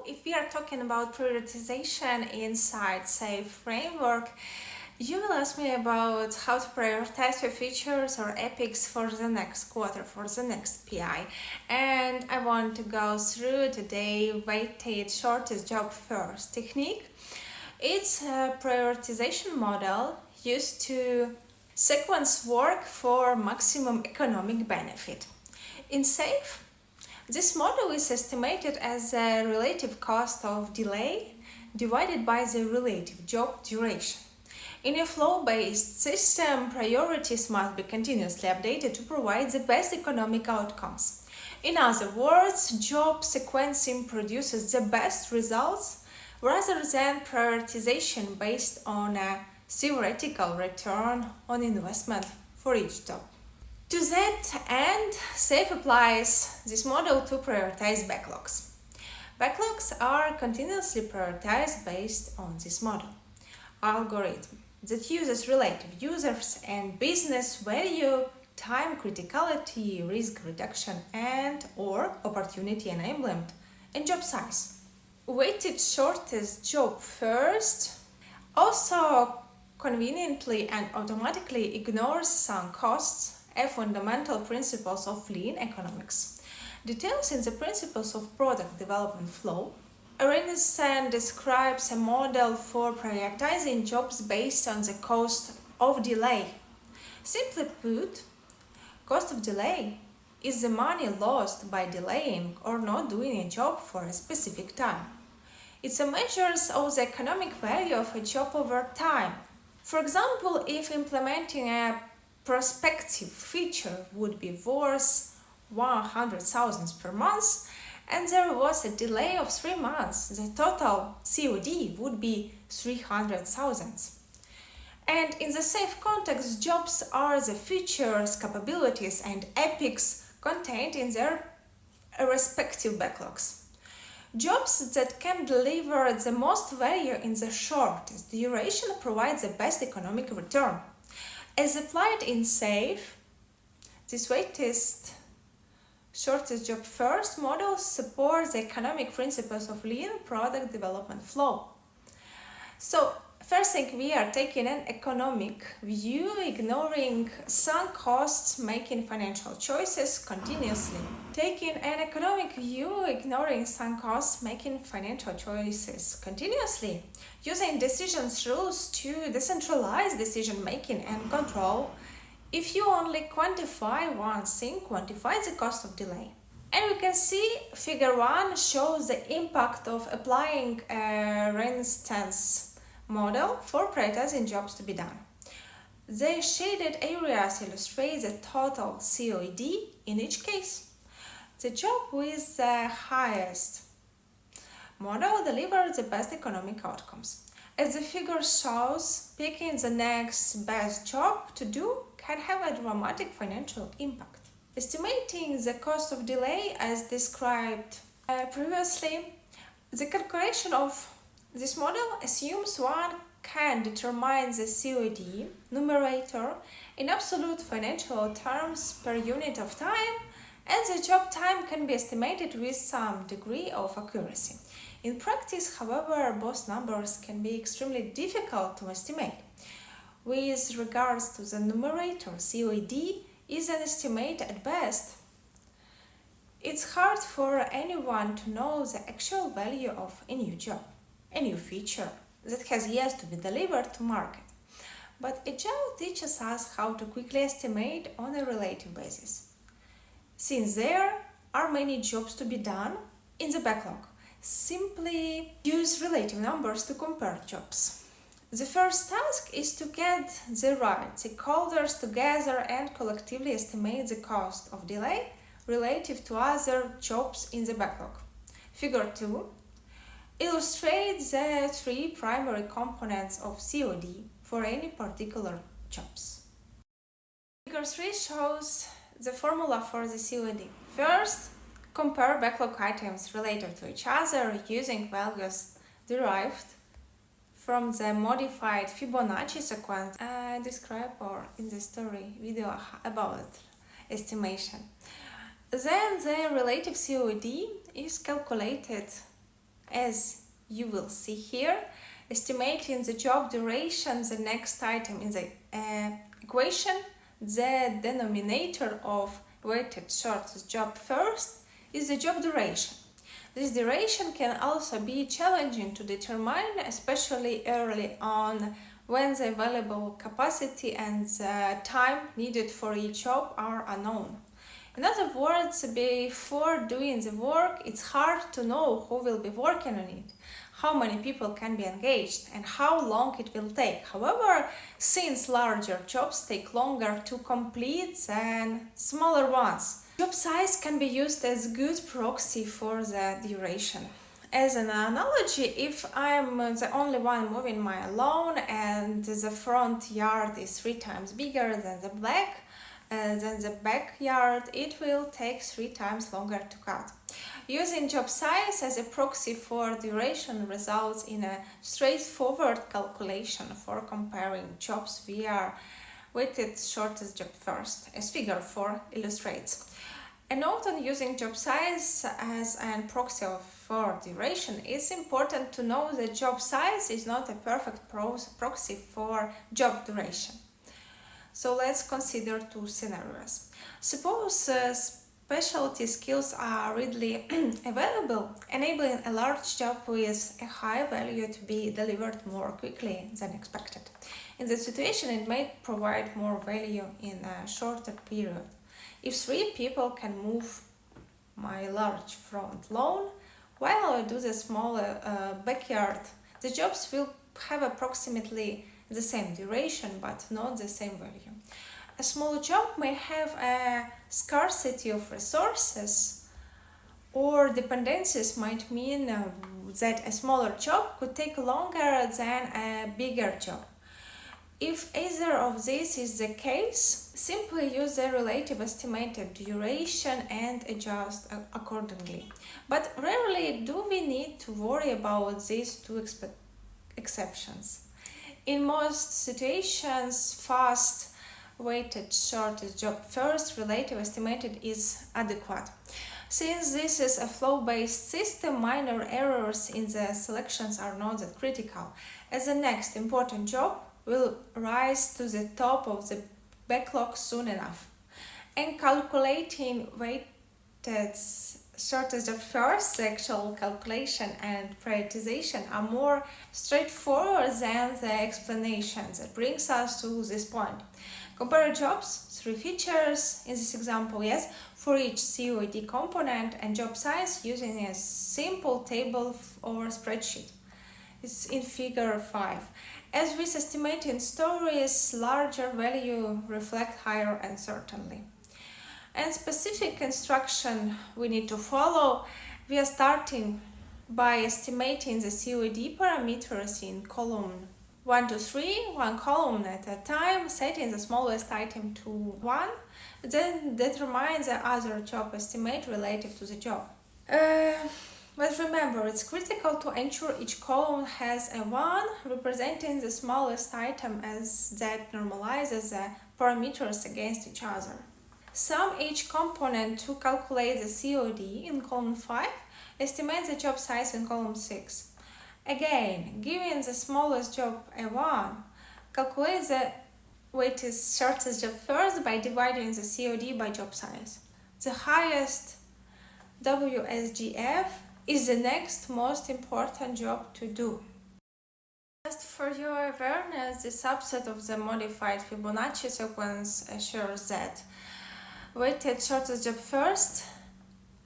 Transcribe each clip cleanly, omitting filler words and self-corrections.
So if we are talking about prioritization inside SAFe framework, you will ask me about how to prioritize your features or epics for the next quarter, for the next PI. And I want to go through today weighted shortest job first technique. It's a prioritization model used to sequence work for maximum economic benefit. In SAFe, this model is estimated as the relative cost of delay divided by the relative job duration. In a flow-based system, priorities must be continuously updated to provide the best economic outcomes. In other words, job sequencing produces the best results rather than prioritization based on a theoretical return on investment for each job. To that end, SAFe applies this model to prioritize backlogs. Backlogs are continuously prioritized based on this model algorithm that uses relative users and business value, time criticality, risk reduction, and or opportunity enablement, and job size. Weighted shortest job first also conveniently and automatically ignores sunk costs, a fundamental principles of lean economics. Details in the principles of product development flow. Arenson describes a model for prioritizing jobs based on the cost of delay. Simply put, cost of delay is the money lost by delaying or not doing a job for a specific time. It's a measure of the economic value of a job over time. For example, if implementing a prospective feature would be worth 100,000 per month and there was a delay of 3 months, the total COD would be 300,000. And in the SAFe context, jobs are the features, capabilities, and epics contained in their respective backlogs. Jobs that can deliver the most value in the shortest duration provide the best economic return. As applied in SAFe, this weighted shortest job first model supports the economic principles of lean product development flow. So, first thing, we are taking an economic view, ignoring sunk costs, making financial choices continuously. Taking an economic view, ignoring sunk costs, making financial choices continuously. Using decisions rules to decentralize decision making and control. If you only quantify one thing, quantify the cost of delay. And we can see figure 1 shows the impact of applying a Arenson model for prioritizing jobs to be done. The shaded areas illustrate the total COD in each case. The job with the highest model delivers the best economic outcomes. As the figure shows, picking the next best job to do can have a dramatic financial impact. Estimating the cost of delay as described previously, the calculation of this model assumes one can determine the COD numerator in absolute financial terms per unit of time, and the job time can be estimated with some degree of accuracy. In practice, however, both numbers can be extremely difficult to estimate. With regards to the numerator, COD is an estimate at best. It's hard for anyone to know the actual value of a new job, a new feature that has yet to be delivered to market. But Agile teaches us how to quickly estimate on a relative basis. Since there are many jobs to be done in the backlog, simply use relative numbers to compare jobs. The first task is to get the right stakeholders together and collectively estimate the cost of delay relative to other jobs in the backlog. Figure 2 illustrates the 3 primary components of COD for any particular jobs. Figure 3 shows the formula for the COD. First, compare backlog items related to each other using values derived from the modified Fibonacci sequence I described in the story video about estimation. Then the relative COD is calculated As you will see here, estimating the job duration, the next item in the equation, the denominator of weighted shortest job first is the job duration. This duration can also be challenging to determine, especially early on when the available capacity and the time needed for each job are unknown. In other words, before doing the work, it's hard to know who will be working on it, how many people can be engaged, and how long it will take. However, since larger jobs take longer to complete than smaller ones, job size can be used as good proxy for the duration. As an analogy, if I'm the only one moving my lawn and the front yard is 3 times bigger than the backyard, it will take 3 times longer to cut. Using job size as a proxy for duration results in a straightforward calculation for comparing jobs via weighted shortest job first, as figure 4 illustrates. A note on using job size as a proxy for duration: it's important to know that job size is not a perfect proxy for job duration. So let's consider 2 scenarios. Suppose specialty skills are readily available, enabling a large job with a high value to be delivered more quickly than expected. In this situation, it may provide more value in a shorter period. If 3 people can move my large front lawn while I do the smaller backyard, the jobs will have approximately the same duration but not the same value. A small job may have a scarcity of resources, or dependencies might mean that a smaller job could take longer than a bigger job. If either of these is the case, simply use the relative estimated duration and adjust accordingly. But rarely do we need to worry about these 2 exceptions. In most situations, fast weighted shortest job first relative estimated is adequate. Since this is a flow-based system, minor errors in the selections are not that critical, as the next important job will rise to the top of the backlog soon enough. And calculating weighted shortest job first, the actual calculation and prioritization are more straightforward than the explanations. That brings us to this point. Compare jobs, 3 features in this example, yes, for each COD component and job size using a simple table or spreadsheet. It's in figure 5. As with estimating stories, larger value reflect higher uncertainty. And specific instruction we need to follow, we are starting by estimating the COD parameters in column 1 to 3, 1 column at a time, setting the smallest item to 1, then determine the other job estimate relative to the job. But remember, it's critical to ensure each column has a 1 representing the smallest item, as that normalizes the parameters against each other. Sum each component to calculate the COD in column 5, estimate the job size in column 6. Again, given the smallest job a 1, calculate the weighted shortest job first by dividing the COD by job size. The highest WSJF is the next most important job to do. Just for your awareness, the subset of the modified Fibonacci sequence assures that weighted shortest job first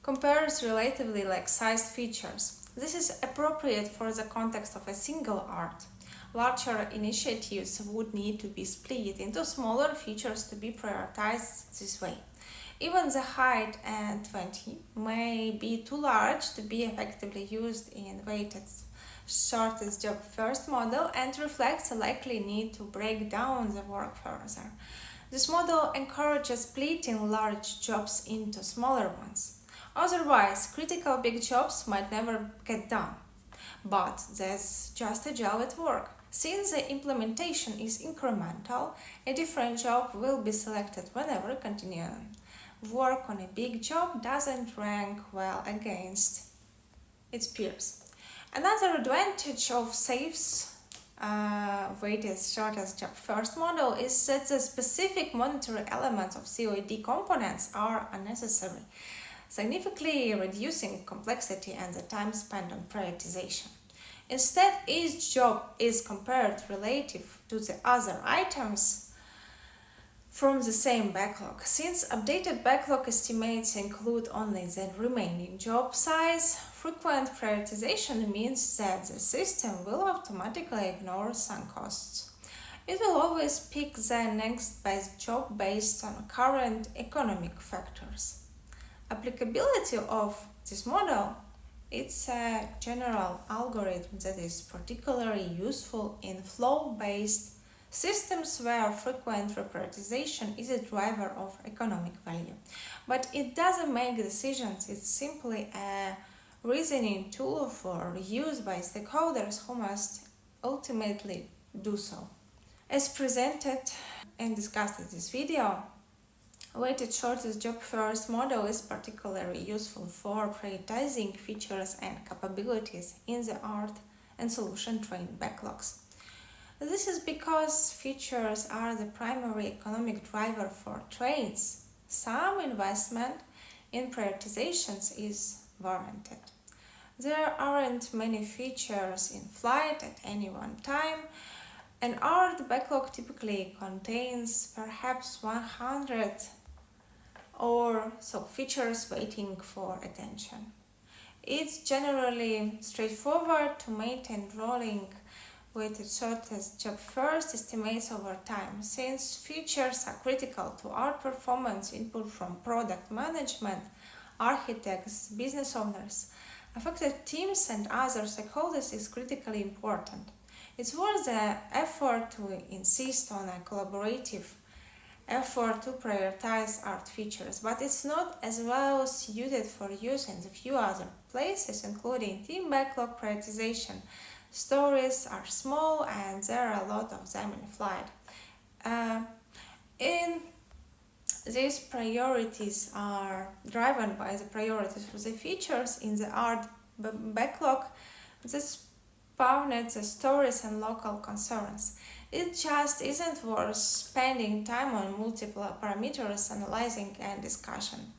compares relatively like sized features. This is appropriate for the context of a single art. Larger initiatives would need to be split into smaller features to be prioritized this way. Even the height at 20 may be too large to be effectively used in weighted shortest job first model and reflects a likely need to break down the work further. This model encourages splitting large jobs into smaller ones. Otherwise, critical big jobs might never get done. But that's just agile at work. Since the implementation is incremental, a different job will be selected whenever continuing work on a big job doesn't rank well against its peers. Another advantage of SAFE's weighted shortest job first model is that the specific monetary elements of COED components are unnecessary, significantly reducing complexity and the time spent on prioritization. Instead, each job is compared relative to the other items from the same backlog. Since updated backlog estimates include only the remaining job size, frequent prioritization means that the system will automatically ignore some costs. It will always pick the next best job based on current economic factors. Applicability of this model, it's a general algorithm that is particularly useful in flow-based systems where frequent reprioritization is a driver of economic value. But it doesn't make decisions, it's simply a reasoning tool for use by stakeholders who must ultimately do so. As presented and discussed in this video, weighted shortest job first model is particularly useful for prioritizing features and capabilities in the art and solution trained backlogs. This is because features are the primary economic driver for trades. Some investment in prioritizations is warranted. There aren't many features in flight at any one time. An art backlog typically contains perhaps 100 or so features waiting for attention. It's generally straightforward to maintain rolling weighted shortest job first estimates over time, since features are critical to our performance. Input from product management, architects, business owners, affected teams and other stakeholders is critically important. It's worth the effort to insist on a collaborative effort to prioritize art features, but it's not as well suited for use in a few other places, including team backlog prioritization. Stories are small and there are a lot of them in flight. In these priorities are driven by the priorities for the features in the art backlog that spawned the stories and local concerns. It just isn't worth spending time on multiple parameters analyzing and discussion.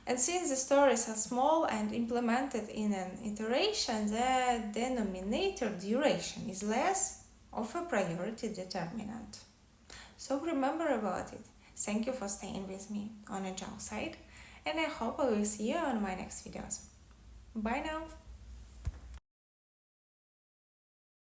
And since the stories are small and implemented in an iteration, the denominator duration is less of a priority determinant. So remember about it. Thank you for staying with me on Agile Side, and I hope I will see you on my next videos. Bye now!